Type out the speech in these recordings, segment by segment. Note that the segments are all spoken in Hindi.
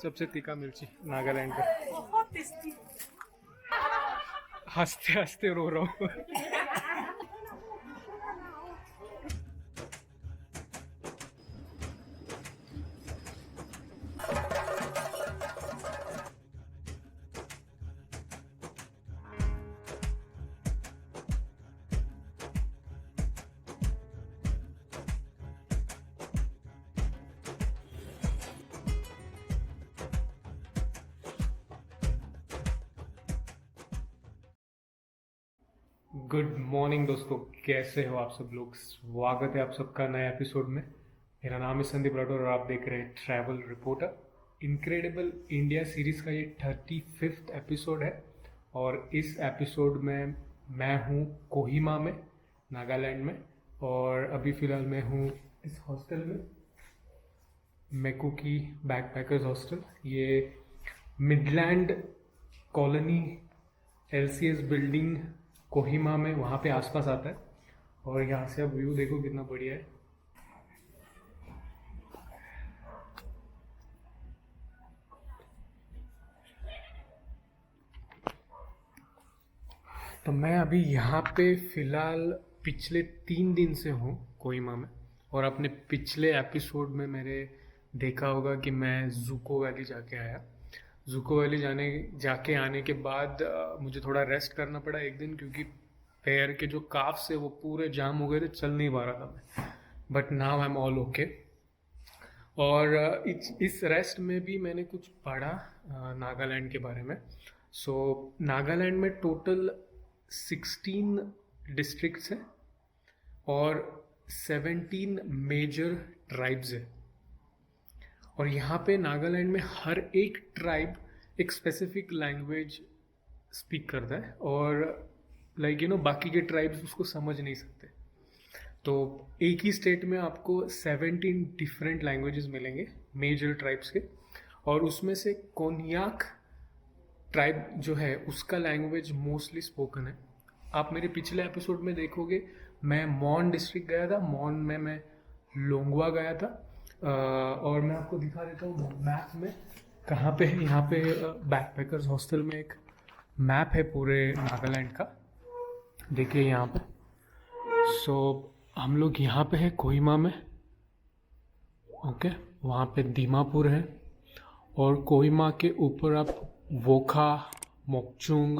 सबसे तीखा मिर्ची नागालैंड का। बहुत टेस्टी। हंसते हंसते रो रहा हूँ। गुड मॉर्निंग दोस्तों, कैसे हो आप सब लोग। स्वागत है आप सबका नए एपिसोड में। मेरा नाम है संदीप राठौर और आप देख रहे हैं travel reporter. Incredible India series का ये 35th एपिसोड है और इस एपिसोड में मैं हूँ कोहिमा में, नागालैंड में। और अभी फ़िलहाल मैं हूँ इस हॉस्टल में, मेकुकी बैकपैकर्स हॉस्टल। ये Midland colony LCS building Kohima में वहाँ पे आसपास आता है। और यहाँ से अब व्यू देखो कितना बढ़िया है। तो मैं अभी यहाँ पे फ़िलहाल पिछले 3 दिन से हूँ कोहिमा में। और अपने पिछले एपिसोड में मेरे देखा होगा कि मैं जूको वैली जाके आया। जूको वैली जाके आने के बाद मुझे थोड़ा रेस्ट करना पड़ा एक दिन, क्योंकि पैर के जो काफ्स है वो पूरे जाम हो गए थे, चल नहीं पा रहा था मैं। But now I am all okay. और इस रेस्ट में भी मैंने कुछ पढ़ा नागालैंड के बारे में। सो नागालैंड में टोटल 16 डिस्ट्रिक्ट्स हैं और 17 मेजर ट्राइब्स है। और यहाँ पे नागालैंड में हर एक ट्राइब एक स्पेसिफिक लैंग्वेज स्पीक करता है और बाकी के ट्राइब्स उसको समझ नहीं सकते। तो एक ही स्टेट में आपको 17 डिफरेंट लैंग्वेजेस मिलेंगे मेजर ट्राइब्स के। और उसमें से कोन्याक ट्राइब जो है उसका लैंग्वेज मोस्टली स्पोकन है। आप मेरे पिछले एपिसोड में देखोगे मैं मॉन डिस्ट्रिक्ट गया था, मॉन में मैं लोंगवा गया था। और मैं आपको दिखा देता हूँ मैप में कहाँ पे है। यहाँ पे बैकपैकर्स हॉस्टल में एक मैप है पूरे नागालैंड का, देखिए यहाँ पे। सो हम लोग यहाँ पे है कोहिमा में, ओके। वहाँ पे दीमापुर है और कोहिमा के ऊपर आप वोखा, मोकचुंग,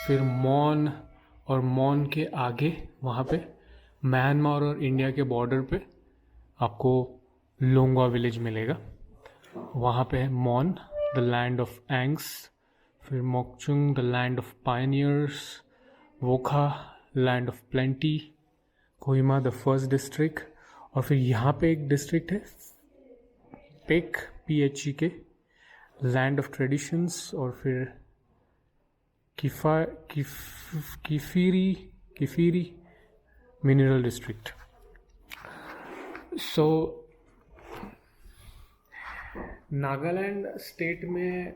फिर मॉन, और मॉन के आगे वहाँ पे म्यांमार और इंडिया के बॉर्डर पे आपको लोंगवा विलेज मिलेगा। वहाँ पे है Mon, the land of Angs, फिर Mokokchung, the land of pioneers, Wokha, land of plenty, Kohima the first district, और फिर यहाँ पे एक डिस्ट्रिक्ट है Phek, PHEK, land of traditions, और फिर Kiphire mineral district. So Nagaland state में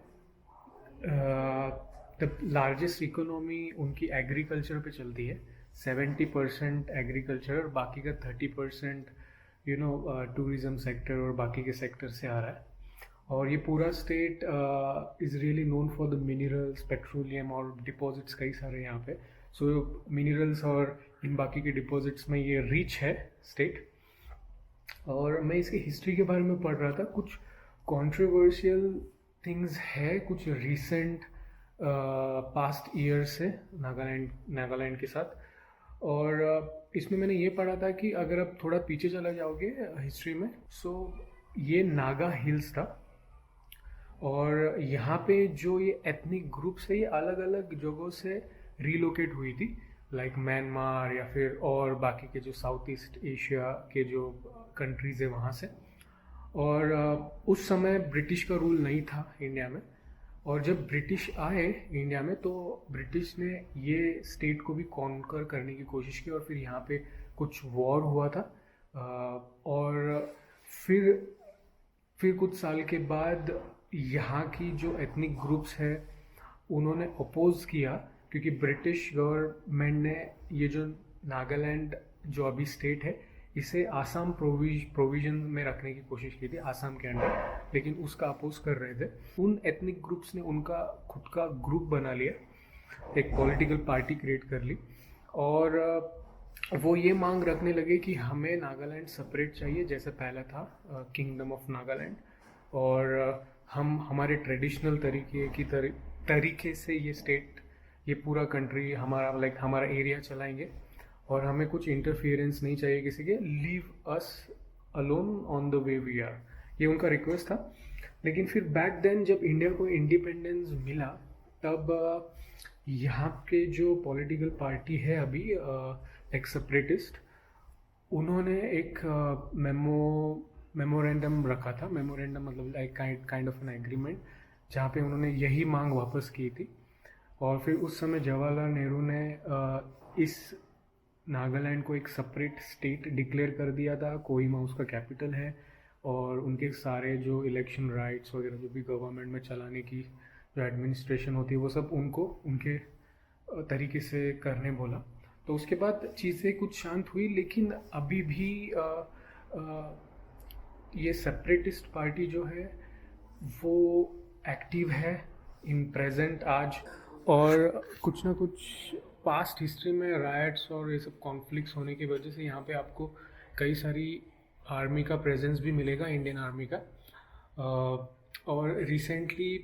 द लार्जेस्ट इकोनॉमी उनकी एग्रीकल्चर पे चलती है। 70% एग्रीकल्चर और बाकी का 30% टूरिज़्म सेक्टर और बाकी के सेक्टर से आ रहा है। और ये पूरा state is really known for the minerals, petroleum और डिपॉजिट्स कई सारे यहाँ पे। सो मिनरल्स और इन बाकी के डिपॉजिट्स में ये रिच है स्टेट। और मैं इसकी हिस्ट्री के बारे में पढ़ रहा था, कुछ कंट्रोवर्शियल थिंग्स है कुछ रिसेंट पास्ट ईयर से नागालैंड के साथ। और इसमें मैंने ये पढ़ा था कि अगर आप थोड़ा पीछे चला जाओगे हिस्ट्री में, सो ये नागा हिल्स था। और यहाँ पे जो ये एथनिक ग्रुप्स है ये अलग अलग जगहों से रिलोकेट हुई थी, लाइक म्यांमार या फिर और बाकी के जो साउथ ईस्ट एशिया के जो कंट्रीज़ है वहाँ से। और उस समय ब्रिटिश का रूल नहीं था इंडिया में। और जब ब्रिटिश आए इंडिया में तो ब्रिटिश ने ये स्टेट को भी कॉन्कर करने की कोशिश की और फिर यहाँ पे कुछ वॉर हुआ था। और फिर कुछ साल के बाद यहाँ की जो एथनिक ग्रुप्स है उन्होंने अपोज किया, क्योंकि ब्रिटिश गवर्नमेंट ने ये जो नागालैंड जो अभी स्टेट है इसे आसाम प्रोविजन में रखने की कोशिश की थी आसाम के अंडर, लेकिन उसका अपोज कर रहे थे। उन एथनिक ग्रुप्स ने उनका खुद का ग्रुप बना लिया, एक पॉलिटिकल पार्टी क्रिएट कर ली, और वो ये मांग रखने लगे कि हमें नागालैंड सेपरेट चाहिए जैसे पहला था, किंगडम ऑफ नागालैंड, और हम हमारे ट्रेडिशनल तरीके से ये स्टेट, ये पूरा कंट्री हमारा, लाइक हमारा एरिया चलाएंगे, और हमें कुछ इंटरफियरेंस नहीं चाहिए किसी के, leave us alone on the way we are, ये उनका रिक्वेस्ट था। लेकिन फिर बैक देन जब इंडिया को इंडिपेंडेंस मिला, तब यहाँ के जो पॉलिटिकल पार्टी है अभी, एक सेपरेटिस्ट, उन्होंने एक मेमोरेंडम रखा था। मेमोरेंडम मतलब like kind of an agreement, जहाँ पे उन्होंने यही मांग वापस की थी। और फिर उस समय जवाहरलाल नेहरू ने इस नागालैंड को एक सेपरेट स्टेट डिक्लेयर कर दिया था। कोहिमा उसका कैपिटल है, और उनके सारे जो इलेक्शन राइट्स वगैरह जो भी गवर्नमेंट में चलाने की जो एडमिनिस्ट्रेशन होती है वो सब उनको उनके तरीके से करने बोला। तो उसके बाद चीज़ें कुछ शांत हुई, लेकिन अभी भी ये सेपरेटिस्ट पार्टी जो है वो एक्टिव है इन प्रेजेंट आज, और कुछ ना कुछ पास्ट हिस्ट्री में राइट्स और ये सब कॉन्फ्लिक्ट्स होने की वजह से यहाँ पे आपको कई सारी आर्मी का प्रेजेंस भी मिलेगा, इंडियन आर्मी का। और रिसेंटली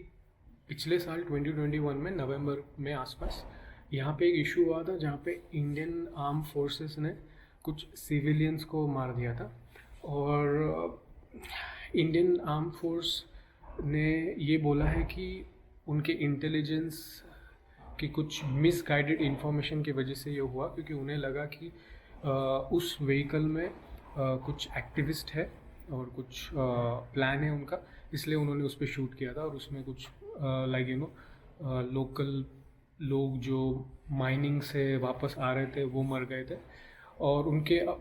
पिछले साल 2021 में नवंबर में आसपास यहाँ पे एक इशू हुआ था, जहाँ पे इंडियन आर्म फोर्सेस ने कुछ सिविलियंस को मार दिया था, और इंडियन आर्म फोर्स ने ये बोला है कि उनके इंटेलिजेंस की कुछ मिसगाइडेड इंफॉर्मेशन की वजह से ये हुआ, क्योंकि उन्हें लगा कि उस व्हीकल में कुछ एक्टिविस्ट है और कुछ प्लान है उनका, इसलिए उन्होंने उस पर शूट किया था। और उसमें कुछ लाइक लोकल लोग जो माइनिंग से वापस आ रहे थे वो मर गए थे। और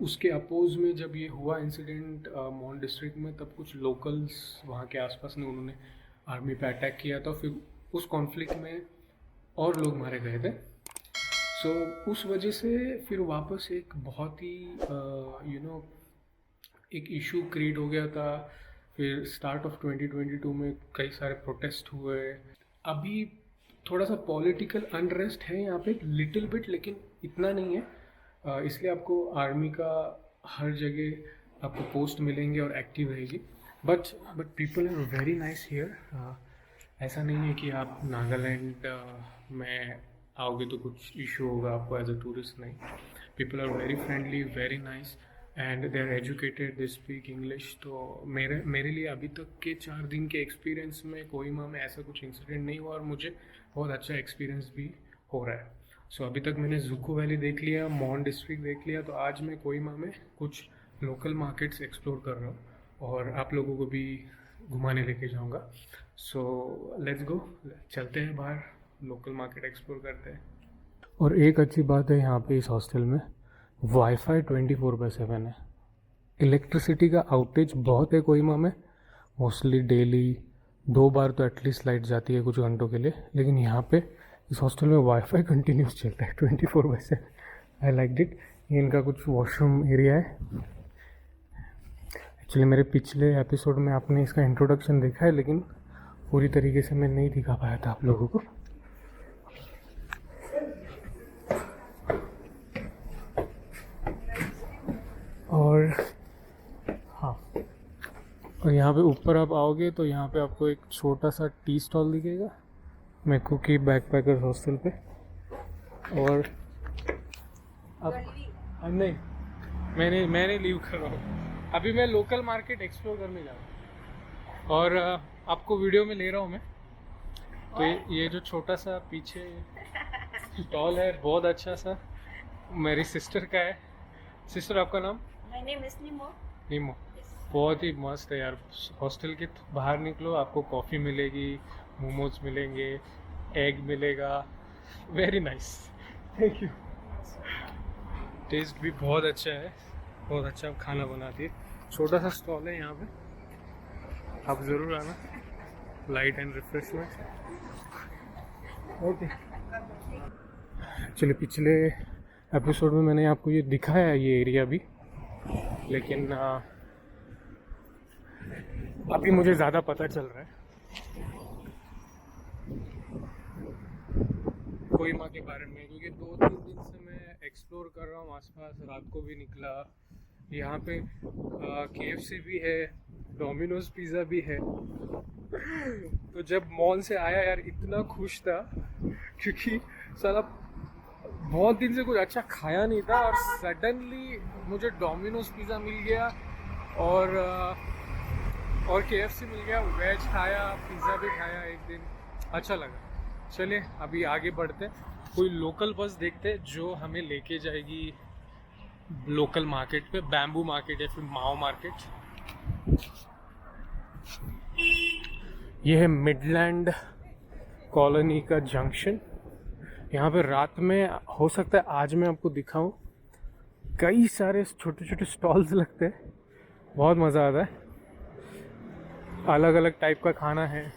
उसके अपोज में जब ये हुआ इंसिडेंट मोन डिस्ट्रिक्ट में, तब कुछ लोकल्स वहाँ के आसपास ने उन्होंने आर्मी पे अटैक किया था। फिर उस कॉन्फ्लिक्ट में और लोग मारे गए थे। सो उस वजह से फिर वापस एक बहुत ही एक इशू क्रिएट हो गया था। फिर स्टार्ट ऑफ 2022 में कई सारे प्रोटेस्ट हुए। अभी थोड़ा सा पॉलिटिकल अनरेस्ट है यहाँ पे लिटिल बिट, लेकिन इतना नहीं है, इसलिए आपको आर्मी का हर जगह आपको पोस्ट मिलेंगे और एक्टिव रहेगी। But people are very nice here. ऐसा नहीं है कि आप नागालैंड में आओगे तो कुछ इशू होगा आपको एज अ टूरिस्ट, नहीं। People are very friendly, very nice, and they are educated, they speak English. तो मेरे लिए अभी तक के 4 दिन के एक्सपीरियंस में कोहिमा में ऐसा कुछ इंसिडेंट नहीं हुआ, और मुझे बहुत अच्छा एक्सपीरियंस भी हो रहा है। सो अभी तक मैंने जुको वैली देख लिया, मोन डिस्ट्रिक्ट देख लिया, तो आज मैं कोहिमा में कुछ लोकल मार्केट्स एक्सप्लोर कर रहा हूँ और आप लोगों को भी घुमाने लेके जाऊँगा। सो लेट्स गो, चलते हैं बाहर, लोकल मार्केट एक्सप्लोर करते हैं। और एक अच्छी बात है यहाँ पे इस हॉस्टल में, वाईफाई 24/7 है। इलेक्ट्रिसिटी का आउटेज बहुत है कोहिमा में, मोस्टली डेली 2 बार तो एटलीस्ट लाइट जाती है कुछ घंटों के लिए, लेकिन यहाँ पे इस हॉस्टल में वाईफाई कंटिन्यूस चलता है 24/7। I like it. ये इनका कुछ वॉशरूम एरिया है। एक्चुअली मेरे पिछले एपिसोड में आपने इसका इंट्रोडक्शन देखा है, लेकिन पूरी तरीके से मैं नहीं दिखा पाया था आप लोगों को। और हाँ, और यहाँ पे ऊपर आप आओगे तो यहाँ पे आपको एक छोटा सा टी स्टॉल दिखेगा, मैकुकी बैकपैकर्स हॉस्टल पे। और अब नहीं, मैंने लीव कर रहा हूँ अभी, मैं लोकल मार्केट एक्सप्लोर करने जा रहा हूँ और आपको वीडियो में ले रहा हूँ मैं। तो ये जो छोटा सा पीछे स्टॉल है बहुत अच्छा सा, मेरी सिस्टर का है। सिस्टर आपका नाम? My name is Nimo. नीमो। बहुत ही मस्त है यार। हॉस्टल के बाहर निकलो, आपको कॉफ़ी मिलेगी, मोमोज मिलेंगे, एग मिलेगा। Very nice, thank you. Taste भी बहुत अच्छा है, बहुत अच्छा खाना बनाती है। छोटा सा स्टॉल है यहाँ पे, आप ज़रूर आना। Light and refreshment. Okay, actually पिछले एपिसोड में मैंने आपको ये दिखाया है, ये एरिया भी। लेकिन अभी मुझे ज़्यादा पता चल रहा है कोहिमा के बारे में, क्योंकि 2-3 दिन से मैं एक्सप्लोर कर रहा हूँ आसपास। रात को भी निकला, यहाँ पे KFC भी है, डोमिनोज पिज़्ज़ा भी है। तो जब मॉल से आया यार इतना खुश था, क्योंकि साला बहुत दिन से कुछ अच्छा खाया नहीं था और सडनली मुझे डोमिनोज पिज़्ज़ा मिल गया और KFC मिल गया। वेज खाया, पिज़्ज़ा भी खाया एक दिन, अच्छा लगा। चलिए अभी आगे बढ़ते हैं, कोई लोकल बस देखते हैं जो हमें लेके जाएगी लोकल मार्केट पे, बैम्बू मार्केट या फिर माओ मार्केट। ये है मिडलैंड कॉलोनी का जंक्शन। यहाँ पे रात में हो सकता है आज मैं आपको दिखाऊं, कई सारे छोटे छोटे स्टॉल्स लगते हैं, बहुत मज़ा आता है। अलग अलग टाइप का खाना है।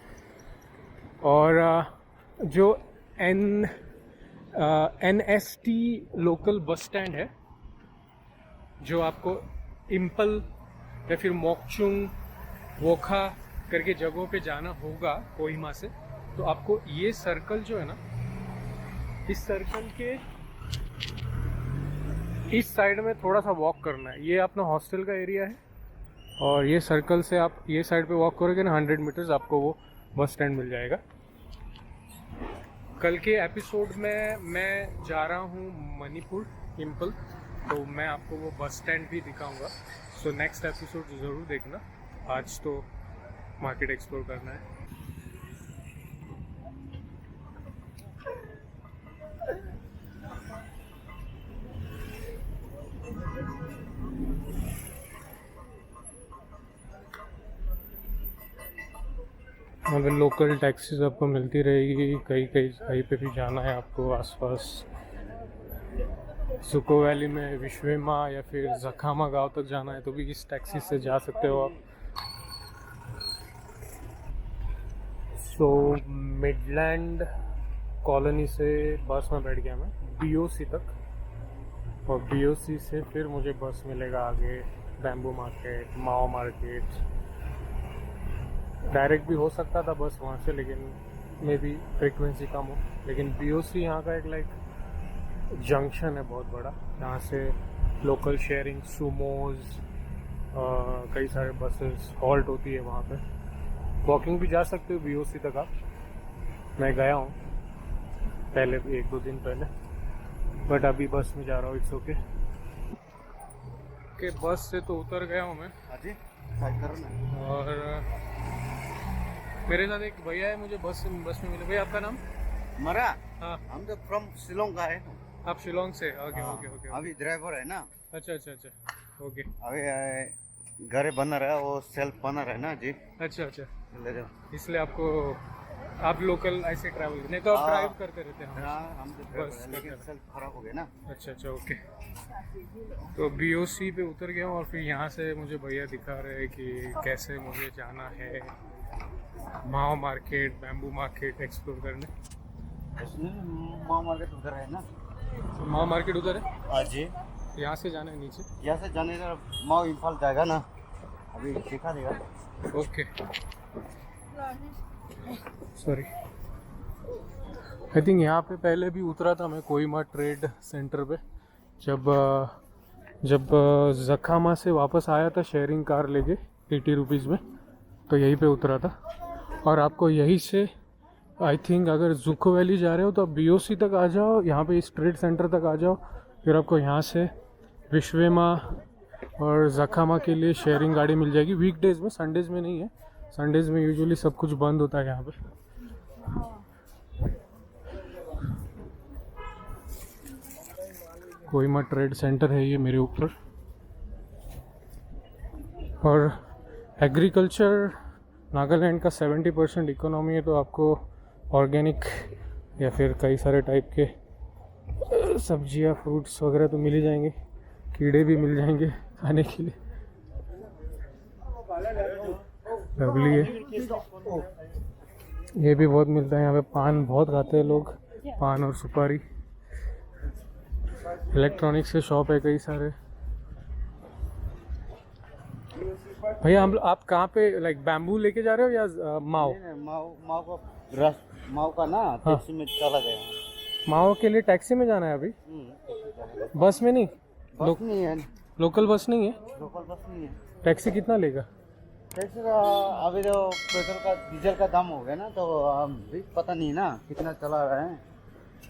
और जो NST लोकल बस स्टैंड है, जो आपको इम्पल या फिर मोकचुंग, वोखा करके जगहों पे जाना होगा कोहिमा से, तो आपको ये सर्कल जो है ना, इस सर्कल के इस साइड में थोड़ा सा वॉक करना है। ये अपना हॉस्टल का एरिया है और ये सर्कल से आप ये साइड पे वॉक करोगे ना 100 मीटर्स, आपको वो बस स्टैंड मिल जाएगा। कल के एपिसोड में मैं जा रहा हूँ मणिपुर इम्पल, तो मैं आपको वो बस स्टैंड भी दिखाऊंगा। सो नेक्स्ट एपिसोड ज़रूर देखना। आज तो मार्केट एक्सप्लोर करना है। यहाँ पे लोकल टैक्सीज आपको मिलती रहेगी, कहीं पे भी जाना है आपको आसपास सुको वैली में, विश्वेमा या फिर जखामा गांव तक जाना है तो भी इस टैक्सी से जा सकते हो आप। सो मिडलैंड कॉलोनी से बस में बैठ गया मैं BOC तक, और BOC से फिर मुझे बस मिलेगा आगे बैम्बू मार्केट, माओ मार्केट। डायरेक्ट भी हो सकता था बस वहाँ से, लेकिन मे बी फ्रिक्वेंसी कम हो। लेकिन BOC यहाँ का एक जंक्शन है बहुत बड़ा, जहाँ से लोकल शेयरिंग, सुमोज, कई सारे बसेस हॉल्ट होती है वहाँ पे। वॉकिंग भी जा सकते हो BOC तक आप, मैं गया हूँ पहले भी 1-2 दिन पहले, बट अभी बस में जा रहा हूँ। It's okay. के बस से तो उतर गया हूँ मैं, और मेरे साथ एक भैया है, मुझे बस में मिले। भैया आपका नाम? मरा? हाँ, हम तो फ्रॉम शिलोंग का है। आप शिलोंग से? ओके हाँ, ओके ओके। अभी ड्राइवर है ना। अच्छा अच्छा अच्छा, ओके। अभी घर बना रहा है, वो सेल्फ बना रहा है ना जी। अच्छा अच्छा, ले जाओ। इसलिए आप लोकल ऐसे ट्रैवल, नहीं तो आप ड्राइव करते रहते हैं? हाँ, हम तो ड्राइवर बस है, लेकिन सेल्फ खराब हो गया ना। अच्छा अच्छा, ओके। तो BOC पे उतर गया हूँ और फिर यहाँ से मुझे भैया दिखा रहे हैं कि कैसे मुझे जाना है माओ मार्केट, बैम्बू मार्केट एक्सप्लोर करने। माँ मार्केट उधर है ना। माओ मार्केट उधर है? हाँ जी। यहाँ से जाना है नीचे? यहाँ से जाने का माँ इम्फाल जाएगा ना, अभी दिखा देगा। Okay, sorry. आई थिंक यहाँ पे पहले भी उतरा था मैं कोहिमा ट्रेड सेंटर पे, जब जखामा से वापस आया था शेयरिंग कार लेके 80 रुपीज़ में, तो यहीं पे उतरा था। और आपको यहीं से आई थिंक अगर जुको वैली जा रहे हो तो आप BOC तक आ जाओ, यहाँ पे इस ट्रेड सेंटर तक आ जाओ, फिर आपको यहाँ से विश्वेमा और जखामा के लिए शेयरिंग गाड़ी मिल जाएगी। वीकडेज़ में, संडेज़ में नहीं है। संडेज़ में यूजुअली सब कुछ बंद होता है यहाँ पे। कोहिमा ट्रेड सेंटर है ये मेरे ऊपर। और एग्रीकल्चर नागालैंड का 70% इकोनॉमी है, तो आपको ऑर्गेनिक या फिर कई सारे टाइप के सब्जियां, फ्रूट्स वगैरह तो मिल ही जाएंगे, कीड़े भी मिल जाएंगे खाने के लिए। लवली है, ये भी बहुत मिलता है यहाँ पे। पान बहुत खाते हैं लोग, पान और सुपारी। इलेक्ट्रॉनिक्स के शॉप है कई सारे। भैया हम आप कहाँ पे लाइक बैम्बू लेके जा रहे हो या माओ? नहीं, माओ का ना टैक्सी में चला गया। माओ के लिए टैक्सी में जाना है अभी? टैक्सी चला गया। बस में नहीं? बस नहीं है, लोकल बस नहीं है? लोकल बस नहीं है। टैक्सी कितना लेगा? टैक्सी का अभी तो पेट्रोल का डीजल का दाम हो गया ना, तो हम भी पता नहीं ना कितना चला रहे हैं।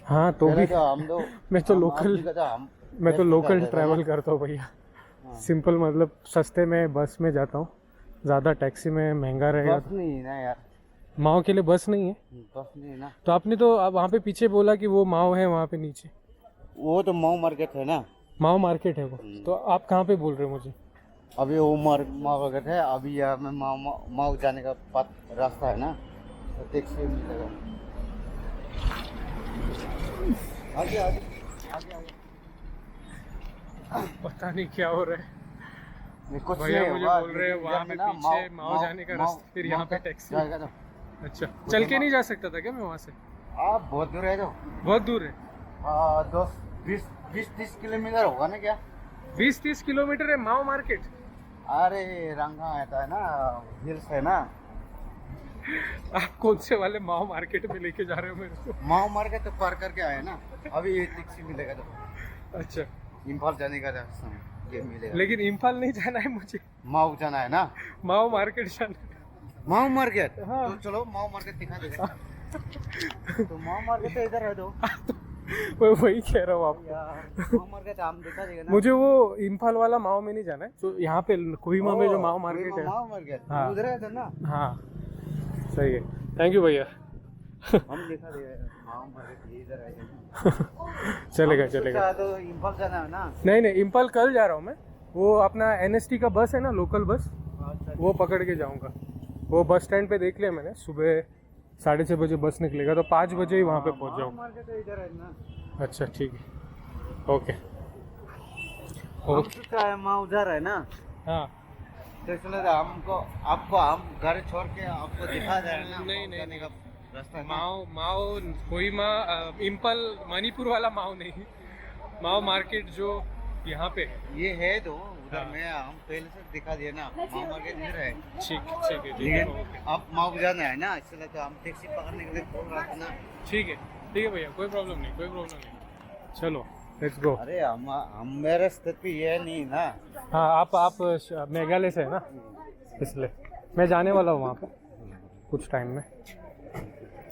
हाँ तो भी तो हम तो मैं तो लोकल ट्रैवल करता हूँ भैया। सिंपल मतलब सस्ते में बस में जाता हूँ, ज़्यादा टैक्सी में महंगा रहेगा। बस नहीं है ना यार, माओ के लिए बस नहीं है? बस नहीं है ना। तो आपने तो आप वहाँ पे पीछे बोला कि वो माओ है वहाँ पे नीचे। वो तो माओ मार्केट है ना। माओ मार्केट है वो, तो आप कहाँ पे बोल रहे हो मुझे? अभी वो माओ मार्केट है, अभी यार में माओ जाने का रास्ता है ना, तो टैक्सी मिलेगा। आगे आगे आगे आगे। पता नहीं क्या हो रहा है कुछ भैया, नहीं मुझे होगा, बोल रहे हैं वहाँ पे पीछे माओ जाने का रास्ता, फिर यहाँ पे टैक्सी। जाएगा तो अच्छा, चल के नहीं जा सकता था क्या मैं वहाँ से? आप बहुत दूर है तो बहुत दूर है? 20-30 किलोमीटर होगा ना क्या? 20-30 किलोमीटर है माओ मार्केट? अरे रंगा आता है ना, हिल्स है ना। आप कौन से वाले माओ मार्केट में लेके जा रहे हो मेरे को? माओ मार्केट तो पार करके आए ना, अभी ये टैक्सी मिलेगा तो। अच्छा, इम्फाल जाने का रास्ता है, ये मिलेगा। लेकिन इम्फाल नहीं जाना है मुझे, माओ जाना है ना। माओ मार्केट जाना है। माओ मार्केट? हाँ। तो चलो माओ मार्केट दिखा देगा। तो माओ मार्केट तो इधर है तो। वही कह रहा हूँ आपको। यार माओ मार्केट हम दिखा देगा ना। मुझे वो इम्फाल वाला माओ में नहीं जाना है, तो यहाँ पे कोहिमा में जो माओ मार्केट है। माओ मार्केट हाँ। उधर है तो ना। हाँ सही है, थैंक यू भैया। हम दिखा देगा माओ मार्केट इधर है तो। चलेगा चलेगा। तो इम्फाल जाना है ना। नहीं नहीं, इम्फाल कल जा रहा हूँ मैं। वो अपना NST का बस है ना, लोकल बस, वो पकड़ के जाऊँगा। वो बस स्टैंड पे देख लिया मैंने, सुबह 6:30 बजे बस निकलेगा, तो 5 बजे ही वहाँ पे पहुँच जाऊँ। मार्केट तो इधर है ना। अच्छा ठीक है, ओके ओके। क्या है, माँ उधर है ना, हाँ तो इसलिए आपको हम घर छोड़ के आपको दिखा दे रहे हैं ना। नहीं, माँ जाने का रास्ता है ना। माओ कोहिमा इम्फाल मणिपुर वाला माओ नहीं, माओ मार्केट जो यहाँ पे है। ये है तो उधर हाँ। में हम पहले से दिखा दिया ना, माँ मार्केट इधर है। ठीक है लेकिन आप माँ जाना है ना, इसलिए तो हम टैक्सी पकड़ने के लिए बोल रहा था ना। ठीक है भैया, कोई प्रॉब्लम नहीं। चलो लेट्स गो। अरे हम मेरे स्थिति ये नहीं ना। हाँ आप मेघालय से है ना, इसलिए मैं जाने वाला हूँ वहाँ पे कुछ टाइम में।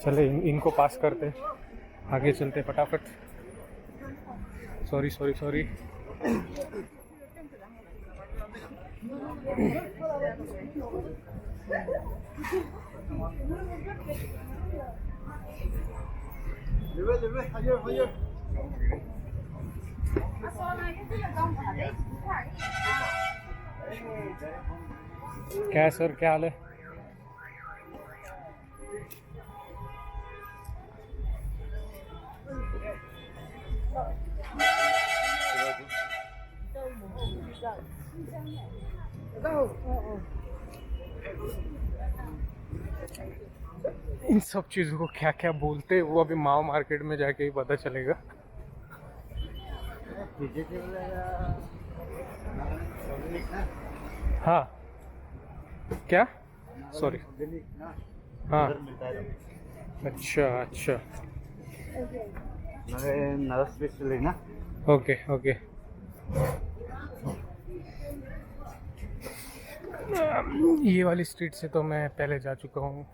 चले इनको पास करते, आगे चलते फटाफट। सॉरी। क्या है सर, क्या हाल है? इन सब चीज़ों को क्या क्या बोलते हैं वो अभी माओ मार्केट में जाके ही पता चलेगा। हाँ क्या, सॉरी। हाँ अच्छा ना। ओके। ये वाली स्ट्रीट से तो मैं पहले जा चुका हूँ,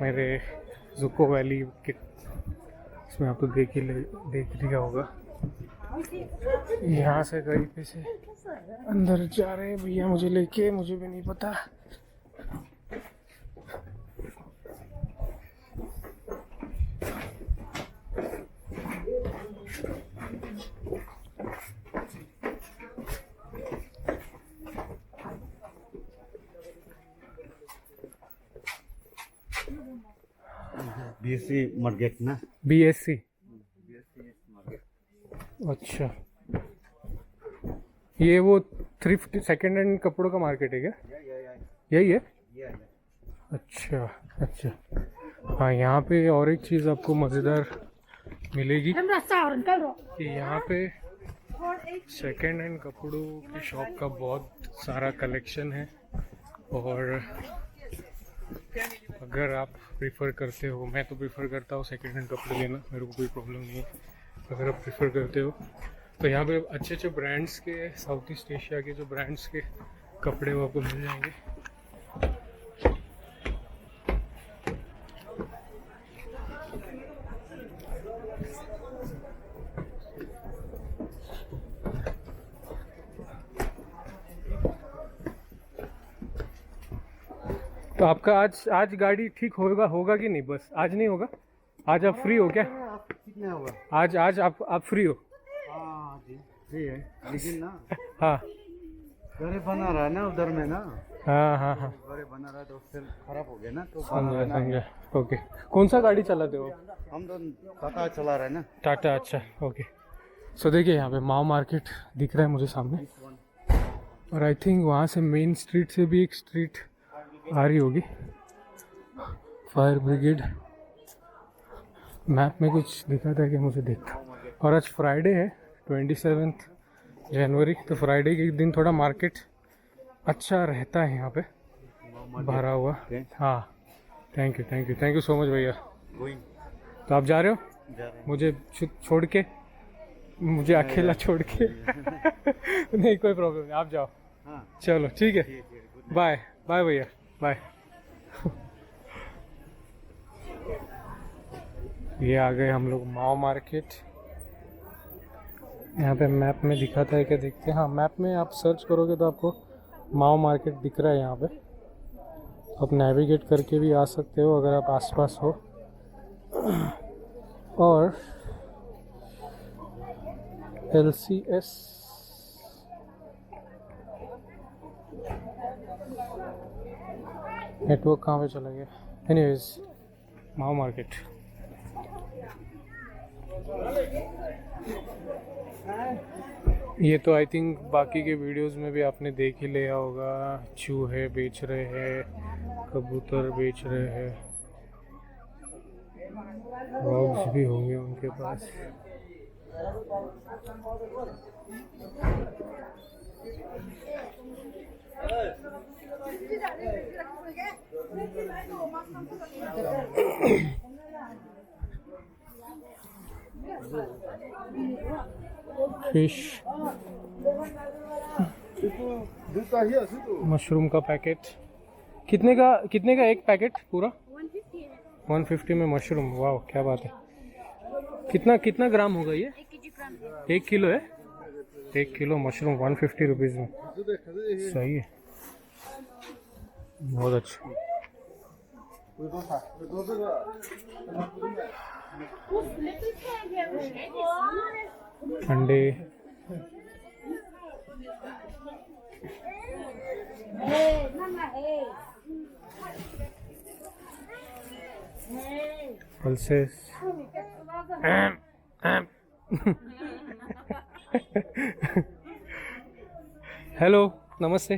मेरे जुको वैली के इसमें आप तो देख लिया होगा। यहाँ से कहीं पे से अंदर जा रहे हैं भैया मुझे लेके, मुझे भी नहीं पता। BSC मार्केट ना। BSC अच्छा, ये वो थ्रिफ्ट सेकेंड हैंड कपड़ों का मार्केट है क्या? यही है। अच्छा हाँ, यहाँ पे और एक चीज़ आपको मज़ेदार मिलेगी कि यहाँ पे सेकेंड हैंड कपड़ों की शॉप का बहुत सारा कलेक्शन है। और अगर आप प्रेफर करते हो, मैं तो प्रेफर करता हूँ सेकेंड हैंड कपड़े लेना, मेरे को कोई प्रॉब्लम नहीं है। अगर आप प्रेफर करते हो तो यहाँ पे अच्छे अच्छे ब्रांड्स के, साउथ ईस्ट एशिया के जो ब्रांड्स के कपड़े वो आपको मिल जाएंगे। तो आपका आज गाड़ी ठीक होगा कि नहीं? बस आज नहीं होगा? आज आप फ्री हो क्या? कितने होगा? आज आप फ्री हो? हाँ जी फ्री है, लेकिन ना हाँ घर बना रहा है ना उधर में ना। हाँ हाँ। घर बना रहा है तो उससे खराब हो गया ना, तो समझा। ओके, कौन सा गाड़ी चलाते हो? हम तो टाटा चला रहे हैं ना। टाटा, अच्छा ओके। सो देखिए यहाँ पे माओ मार्केट दिख रहा है मुझे सामने, और आई थिंक वहाँ से मेन स्ट्रीट से भी एक स्ट्रीट आ रही होगी, फायर ब्रिगेड। मैप में कुछ दिखा था कि मुझे देखता। और आज फ्राइडे है, 27 जनवरी, तो फ्राइडे के दिन थोड़ा मार्केट अच्छा रहता है यहाँ पे, भरा हुआ। हाँ, थैंक यू सो मच भैया। तो आप जा रहे हो? मुझे छोड़ के, मुझे अकेला छोड़ के? नहीं कोई प्रॉब्लम नहीं, आप जाओ। चलो ठीक है, बाय बाय भैया, बाय। ये आ गए हम लोग माओ मार्केट। यहाँ पे मैप में दिखाता है क्या, देखते हैं। हाँ, मैप में आप सर्च करोगे तो आपको माओ मार्केट दिख रहा है यहाँ पे। आप नेविगेट करके भी आ सकते हो अगर आप आसपास हो। और LCS नेटवर्क कहाँ पे चला गया? एनीवेज, माओ मार्केट। ये तो आई थिंक बाकी के वीडियोस में भी आपने देख ही लिया होगा। चूहे बेच रहे हैं, कबूतर बेच रहे हैं, डॉग्स भी होंगे उनके पास। फिश, मशरूम का पैकेट कितने का एक पैकेट पूरा? 150 में मशरूम। वाह, क्या बात है। कितना ग्राम होगा ये? 1 किलो है। 1 किलो मशरूम 150 रुपीज़ में, सही है, बहुत अच्छा। अंडे, पल्सेस। हेलो, नमस्ते।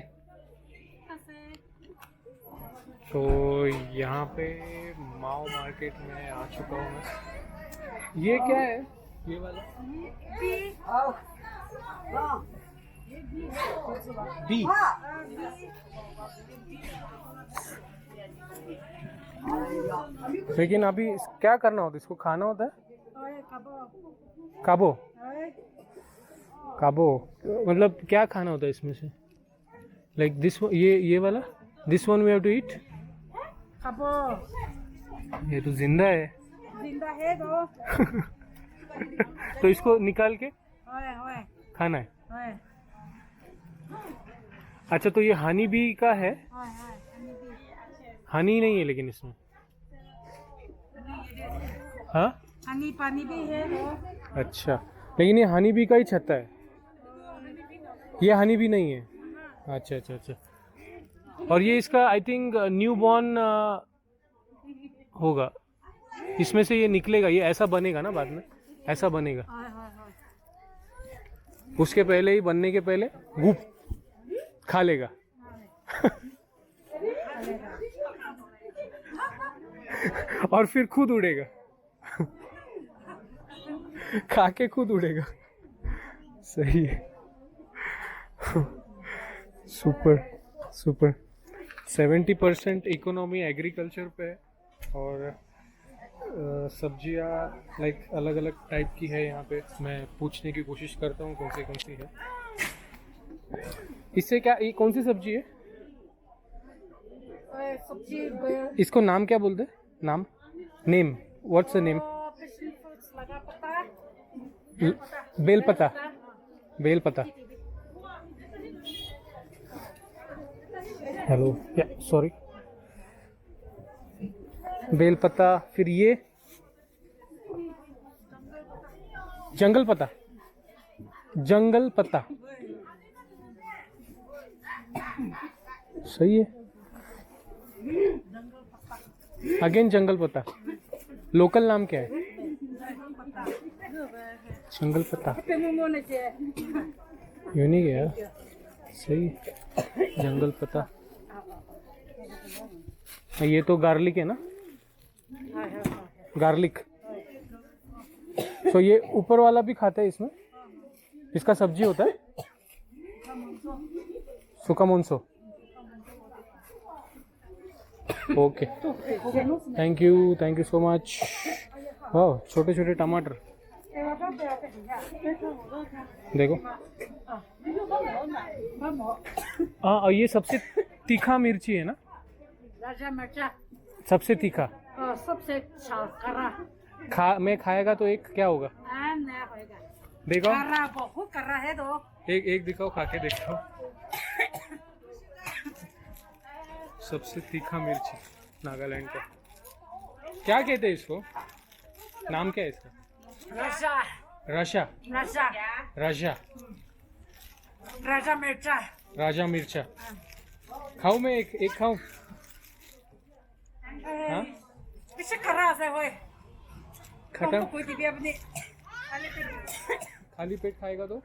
तो यहाँ पे माओ मार्केट में आ चुका हूँ मैं। ये क्या है ये वाला? बी। लेकिन अभी क्या करना होता है? इसको खाना होता है? काबो काबो मतलब क्या खाना होता है इसमें से? लाइक दिस, ये वाला, this one we have to eat. काबो ये तो जिंदा है। तो तो इसको निकाल के ओए खाना है। ओए अच्छा, तो ये हनी बी का है? ओए हनी नहीं है लेकिन इसमें। हाँ, हनी पानी भी है वो। अच्छा, लेकिन ये हनी बी का ही छत्ता है, ये हनी बी नहीं है। अच्छा अच्छा अच्छा। और ये इसका आई थिंक न्यू बॉर्न होगा, इसमें से ये निकलेगा, ये ऐसा बनेगा ना बाद में, ऐसा बनेगा। उसके पहले ही, बनने के पहले गुप खा लेगा। और फिर खुद उड़ेगा। खा के खुद उड़ेगा। सही है। Super super. 70% इकोनॉमी एग्रीकल्चर पे है और सब्जियां लाइक अलग अलग टाइप की है यहाँ पे। मैं पूछने की कोशिश करता हूँ कौन सी है। इससे क्या, ये कौन सी सब्जी है? सब्जी इसको नाम क्या बोलते हैं? नाम, नेम, व्हाट्स द नेम? लगा पता बेलपता। बेलपता। हेलो, या सॉरी, बेलपता। फिर ये जंगल पता। जंगल पत्ता, सही है। अगेन जंगल पत्ता। लोकल नाम क्या है? जंगल पत्ता। यूनिक है यार, सही है। जंगल पत्ता। ये तो गार्लिक है ना? गार्लिक। तो ये ऊपर वाला भी खाता है इसमें? इसका सब्जी होता है? सुका मुंसो। Okay, thank you so much. वाह, छोटे छोटे टमाटर देखो। हाँ, और ये सबसे तीखा मिर्ची है ना? राजा मिर्चा सबसे तीखा। सबसे करा मैं खाएगा तो एक क्या होगा? नहीं होएगा। देखो, करा बहुत करा है तो एक दिखाओ, खा के देखो। सबसे तीखा मिर्ची नागालैंड का। क्या कहते हैं इसको? नाम क्या है इसका? राजा रशा। राजा राजा। राजा मिर्चा राजा मिर्चा। खाऊं मैं? एक खाऊं? हाँ, इसे करा से होए खत्म। कोई भी अपने खाली पेट खाएगा तो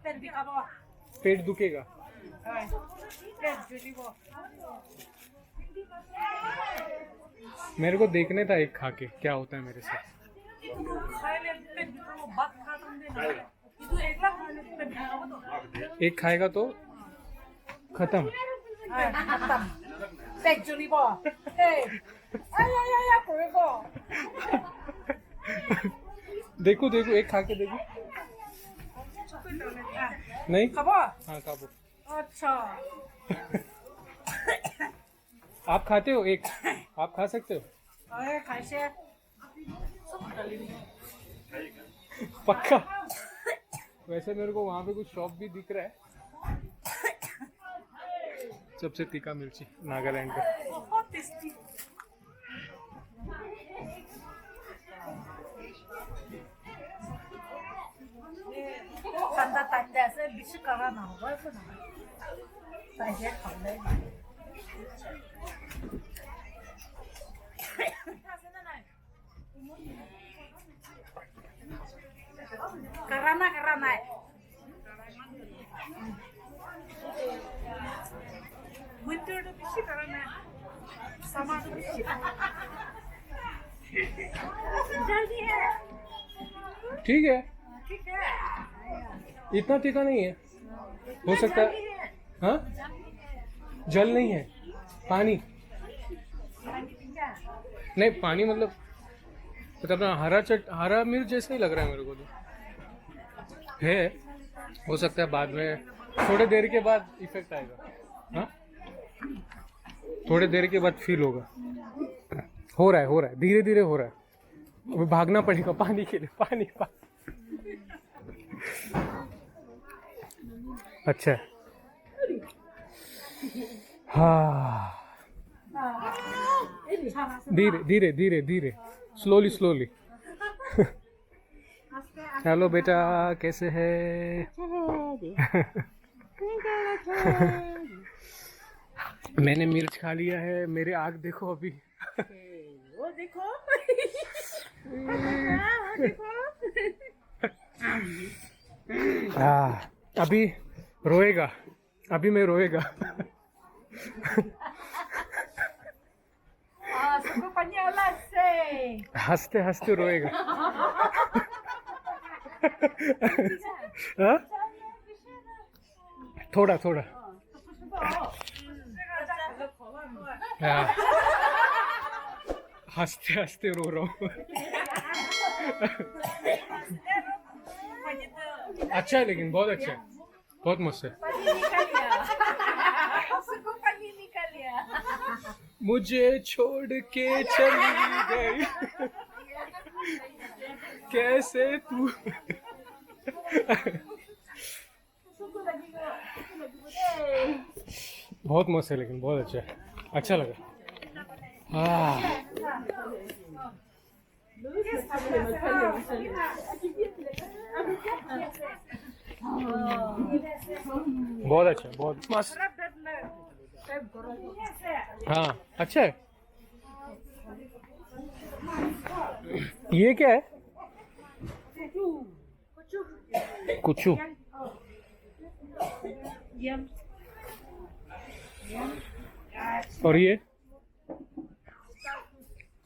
पेट भी खाबो पेट दुखेगा। पेट भी वो मेरे को देखने था एक खा के क्या होता है मेरे साथ। खाने पेट भी वो बात खत्म देना ಇದು एकला पेट खाबो तो एक खाएगा तो खत्म। खत्म पेट जुली बो ए आया कोई बो देखो देखो, एक खा के देखो। नहीं? खाबो हाँ, खाबो। अच्छा आप खाते हो? एक आप खा सकते हो? अरे कैसे पक्का? वैसे मेरे को वहाँ पे कुछ शॉप भी दिख रहा है। सबसे तीखा मिर्ची नागालैंड का। बहुत टेस्टी 간다 단데서 미식 가라 나오고 있구나. 다시 갈래. 가라나. winter도 미식 가라나. summer도 미식. जल्दी है. ठीक है, ठीक है. इतना तीखा नहीं है। हो सकता है। हाँ, जल नहीं है, पानी नहीं। पानी मतलब अपना हरा मिर्च जैसा ही लग रहा है मेरे को तो। है, हो सकता है बाद में थोड़े देर के बाद इफेक्ट आएगा। हाँ, थोड़े देर के बाद फील होगा। हो रहा है धीरे धीरे हो रहा है। अभी भागना पड़ेगा पानी के लिए। पानी। अच्छा, हाँ, धीरे स्लोली। हेलो बेटा, कैसे है? मैंने मिर्च खा लिया है। मेरे आँख देखो अभी। वो देखो. अभी रोएगा। अभी मैं रोएगा। suka penyalah sih. हंसते रोएगा। हाँ? थोड़ा हंसते हंसते रो रहा हूँ। अच्छा है लेकिन बहुत अच्छा है, बहुत मस्त है। मुझे छोड़ के चली गई कैसे तू। बहुत मस्त है लेकिन बहुत अच्छा है, अच्छा लगा। बहुत अच्छा, बहुत मस्त। हाँ अच्छा है। ये क्या है? कुचू। और ये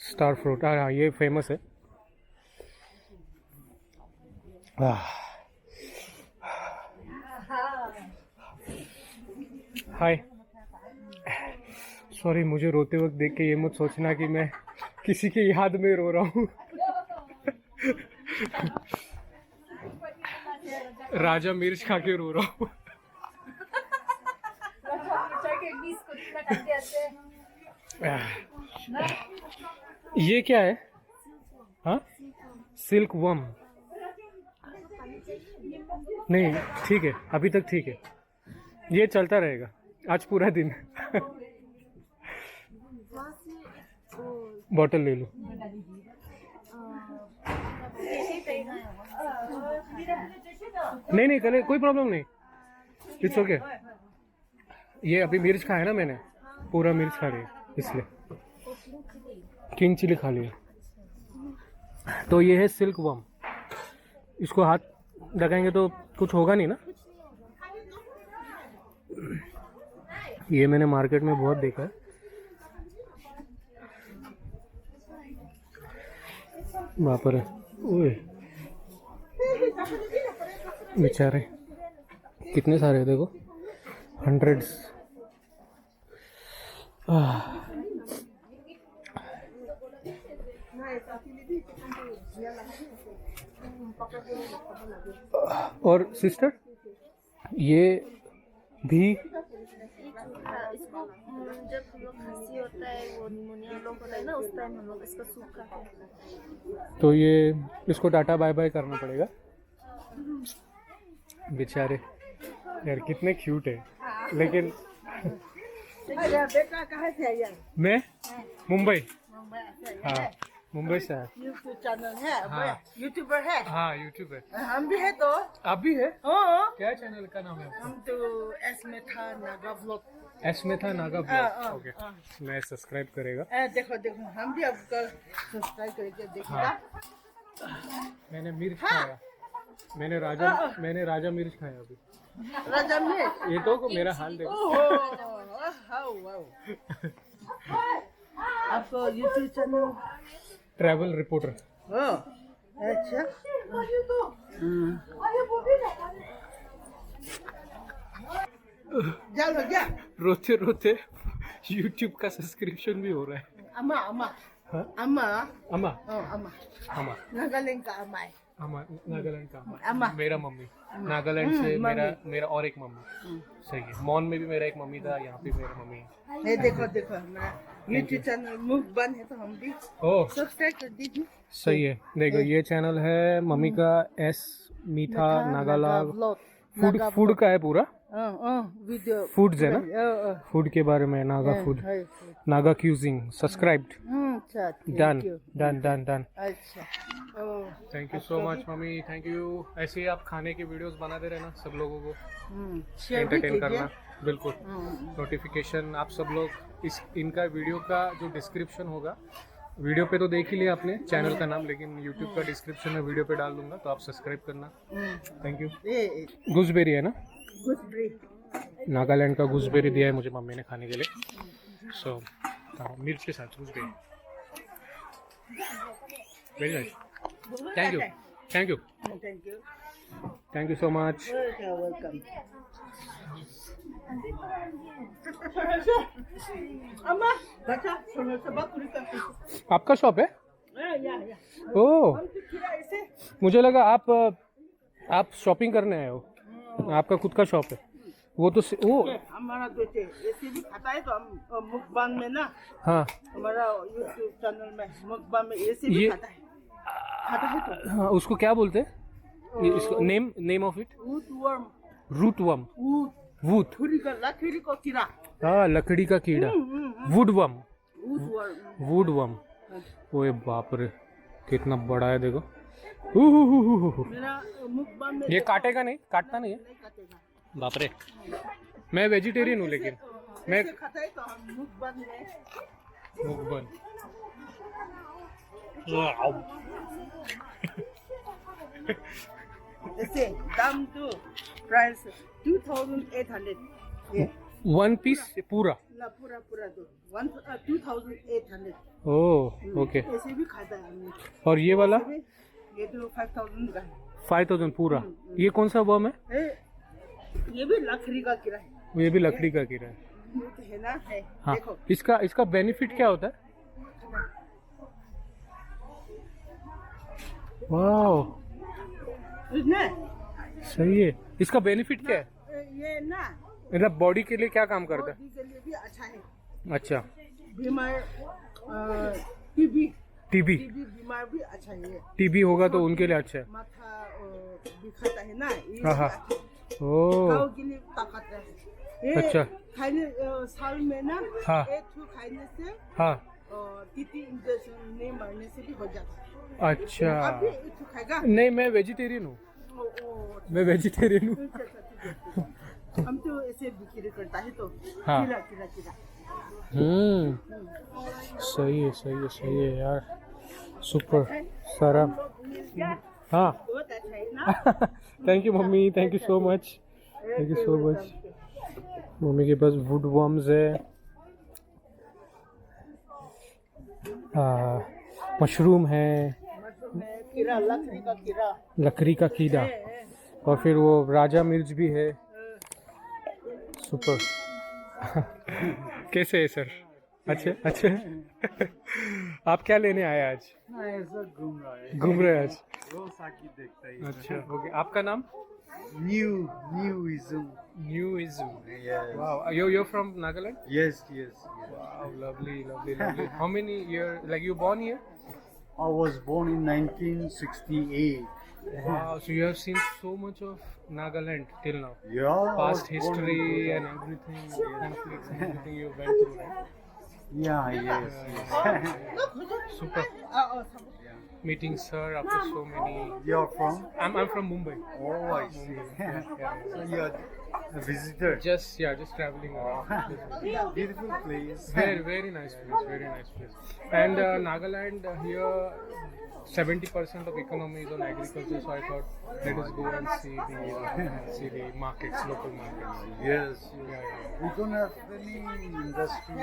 स्टार फ्रूट। हाँ ये फेमस है। हाय, सॉरी, मुझे रोते वक्त देख के ये मत सोचना कि मैं किसी के याद में रो रहा हूँ। राजा मिर्च खा के रो रहा हूँ। ये क्या है? हाँ, सिल्क वर्म। नहीं ठीक है, अभी तक ठीक है, ये चलता रहेगा आज पूरा दिन। बॉटल ले लो। नहीं नहीं कल कोई प्रॉब्लम नहीं, इट्स ओके। ये अभी मिर्च खाया ना मैंने, पूरा मिर्च खा लिया इसलिए, किंग चिली खा लिया। तो ये है सिल्क वर्म, इसको हाथ लगाएंगे तो कुछ होगा नहीं ना। ये मैंने मार्केट में बहुत देखा है। बापर है, ओए बेचारे कितने सारे हैं देखो, हंड्रेड्स। और सिस्टर ये भी इसको जब हम लोग खांसी होता है, वो निमोनिया लोग होता है ना, उस टाइम हम लोग इसको सूप खाते हैं। तो ये इसको टाटा बाय बाय करना पड़ेगा। बेचारे यार कितने क्यूट है लेकिन। बेटा कहाँ से आया? मैं मुंबई। मुंबई से आया हाँ है। मुंबई से है। यूट्यूब चैनल है, हाँ। यूट्यूबर है। हाँ यूट्यूब है। हम भी है तो। आप भी है? हाँ। क्या चैनल का नाम है? हम तो एस में था नागा व्लॉग। एस में था नागा ब्लॉग। ओके, मैं सब्सक्राइब करेगा। देखो देखो हम भी आपका सब्सक्राइब करके देखिएगा। हाँ। मैंने मिर्च खाया, मैंने राजा मिर्च खाया अभी। राजा में ये तो मेरा हाल देखो। आपको यूट्यूब चैनल ट्रैवल रिपोर्टर। अच्छा। चलो क्या? रोते रोते यूट्यूब का सब्सक्रिप्शन भी हो रहा है। अम्मा अम्मा हाँ? अम्मा अम्मा अम्मा अम्मा नागालैंड का अम्मा है। अम्मा नागालैंड का अम्मा। अम्मा। मेरा मम्मी नागालैंड से, मेरा और एक मम्मी। सही है, मॉन में भी मेरा एक मम्मी था, यहाँ पे मेरा मम्मी है। ये देखो देखो हमारा यूट्यूब चैनल मुख बंद है तो हम भी ओह सब्सक्राइब कर दीजिए। सही है। देखो ये चैनल है मम्मी का, एस मीठा नागालाग। फूड का है पूरा, वीडियो फूड्स है ना, फूड के बारे में, Naga food, Naga causing. Subscribed, अच्छा डन डन डन डन। अच्छा thank you so much mummy, thank you. ऐसे ही आप खाने की वीडियोस बनाते रहना, सब लोगों को शेयर भी एंटरटेन कीजिए। करना। बिल्कुल, नोटिफिकेशन आप सब लोग इनका वीडियो का जो डिस्क्रिप्शन होगा, वीडियो पे तो देख ही लिया आपने चैनल का नाम, लेकिन यूट्यूब का डिस्क्रिप्शन में वीडियो पे डाल दूंगा, तो आप सब्सक्राइब करना। Thank you. गूसबेरी है ना, नागालैंड का गूसबेरी दिया है मुझे मम्मी ने खाने के लिए। सो मिर्च के साथ gooseberry, very nice. Thank you thank you thank you thank you so much. Welcome. अम्मा बच्चा छोड़ से बात पूरी कर आपका शॉप है? या ओह, हम तो खीरा ऐसे मुझे लगा आप शॉपिंग करने आए हो। आपका खुद का शॉप है। वो तो ओ हमारा तो ऐसे भी खाता है तो हम मुकबान में ना हाँ हमारा यूट्यूब चैनल में मुकबान में ऐसे भी ये खाता है तो हाँ, उसको क्या बोलते हैं? इसको name of it? Wood worm rootworm, वूट। छुरी का लकड़ी को कीड़ा हाँ, लकड़ी का कीड़ा, वुडवर्म। Would worm woodworm. ओए बाप रे, कितना बड़ा है देखो। मेरा मुकबान में ये काटेगा नहीं? काटता नहीं है? नहीं काटेगा बाप रे, मैं वेजिटेरियन हूँ लेकिन मैं ऐसे खाता है तो हम मुकबान में मुकबन। ऐसे दाम तो प्राइस 2800 ये वन पीस पूरा? ना पूरा पूरा तो 2800 ओह ओके। ऐसे भी खाता है हमने और ये वाला ये तो 5000 का है 5000 पूरा। ये कौन सा वर्म है? ये भी लकड़ी का कीड़ा है ये भी लकड़ी का कीड़ा है। ये तो है ना है हाँ, देखो इसका बेनिफिट क्या होता है? वाह, इसने सही है। इसका बेनिफिट क्या है? ये ना मतलब बॉडी के लिए क्या काम करता बॉडी के लिए भी अच्छा है है? अच्छा, बीमार टीबी टीबी बीमार भी अच्छा है ये टीबी होगा तो उनके लिए अच्छा है। माथा दिखाता है ना ये हाँ, हाँ। ओह खाओ के लिए ताकत है ये अच्छा। खाने साल में ना हाँ। एक ठो खाने से हाँ, टीटी इंजेक्शन नहीं मारने से भी हो जाता है अच्छा। आप भी एक ठो खाएगा नहीं, मैं वेजिटेरियन हूँ। मैं वेजिटेरियन हूँ। हम तो ऐसे बिक्री करता है तो हाँ। कीड़ा कीड़ा कीड़ा सही है यार, सुपर सारा। हाँ, बहुत अच्छा है ना thank you mummy, thank you so much, thank you so much. Mummy के पास वुड वर्म्स है, मशरूम है, कीड़ा लकड़ी का कीड़ा लकड़ी का कीड़ा, और फिर वो राजा मिर्च भी है। सुपर। कैसे है सर? अच्छे अच्छे। आप क्या लेने आए आज? ऐसा घूम रहा है घूम रहे हैं आज? रोज आके देखता है अच्छा, ओके। आपका नाम? न्यूइज्म New Izu. yes Wow, you're from Nagaland? yes Wow, lovely. How many years? Like you born here? I was born in 1968 Wow, so you have seen so much of Nagaland till now. yeah I was Past born history in- and everything, conflicts and everything you went through, right? yeah yes Super. Meeting sir after so many. you're from I'm from Mumbai. oh I see so you're a visitor Just traveling around. beautiful place Very nice place. And Nagaland here, 70% of economy is on agriculture. So I thought let us go and see the markets, local markets. yes Yeah. we don't have any industry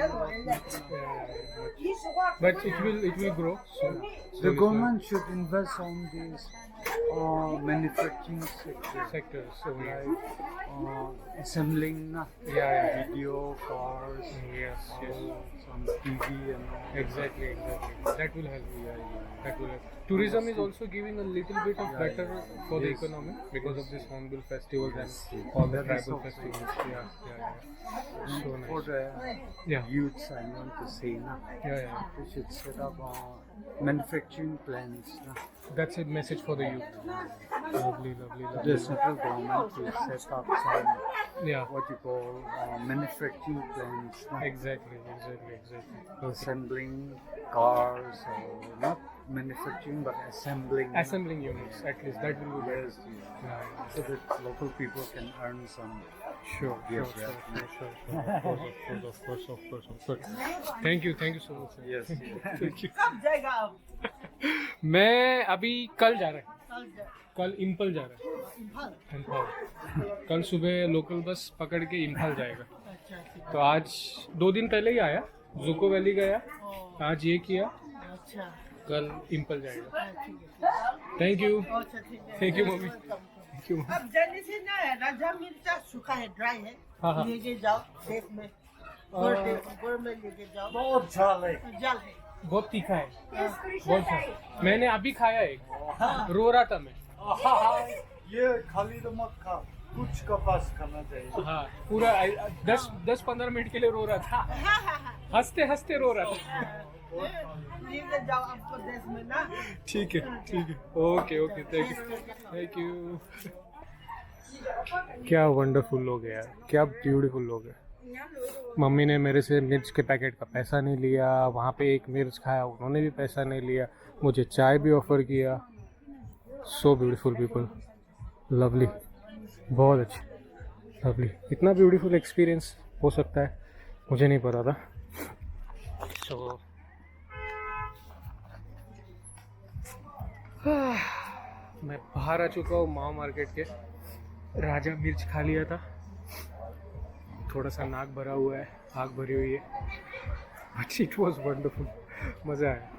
But it will grow soon. the government should invest on this manufacturing sectors. So like assembling yeah. video cars Yes. some TV and all. Exactly. That will help. That will help. Tourism is also giving a little bit of better for the economy because of this Hornbill festivals and all the tribal festivals. Yeah. So For nice. the Yeah. youths, I want to say, Yeah. we should set up manufacturing plans. That's a message for the youth. Lovely. The central government to set up some Yeah. what you call manufacturing plans, Exactly. assembling cars, or not manufacturing but assembling. Assembling units, at least that will be better. Yes, yes. So that local people can earn some. Sure. Yes, Of course. Thank you so much. Sir. Yes. Thank you. कब जाएगा आप मैं अभी कल जा रहा है, कल जा- कल इम्फल जा रहा है। इम्फाल इम्फाल कल सुबह लोकल बस पकड़ के इम्फाल जाएगा। अच्छा ठीक तो आज 2 दिन पहले ही आया, जुको वैली गया, आज ये किया, अच्छा कल इम्फल जाएगा। ठीक है थैंक यू अच्छा ठीक है Thank you, mummy. Welcome. क्यों? अब जाने से ना राजा मिर्चा सूखा है, ड्राई है, हाँ, हाँ। लेके जाओ देश में, गुड़ में लेके जाओ, बहुत झाल है। जल है। बहुत तीखा है, बहुत अच्छा। मैंने अभी खाया एक, रो रहा था मैं। ये खाली तो मत खा, कुछ का पास खाना चाहिए। हाँ, पूरा 10-15 मिनट के लिए रो रहा था, हंसते हंसते रो रहा था। लेके जाओ आपको देश में ना। ठीक है, ओके ओके, थैंक यू। क्या वंडरफुल लोग हैं यार, क्या ब्यूटीफुल लोग हैं। मम्मी ने मेरे से मिर्च के पैकेट का पैसा नहीं लिया, वहाँ पे एक मिर्च खाया उन्होंने भी पैसा नहीं लिया, मुझे चाय भी ऑफ़र किया। सो ब्यूटीफुल पीपल, लवली, बहुत अच्छी, लवली। इतना ब्यूटीफुल एक्सपीरियंस हो सकता है मुझे नहीं पता था। सो मैं बाहर आ चुका हूँ माओ मार्केट के। राजा मिर्च खा लिया था, थोड़ा सा नाक भरा हुआ है, आग भरी हुई है, बट इट वॉज वंडरफुल, मज़ा आया।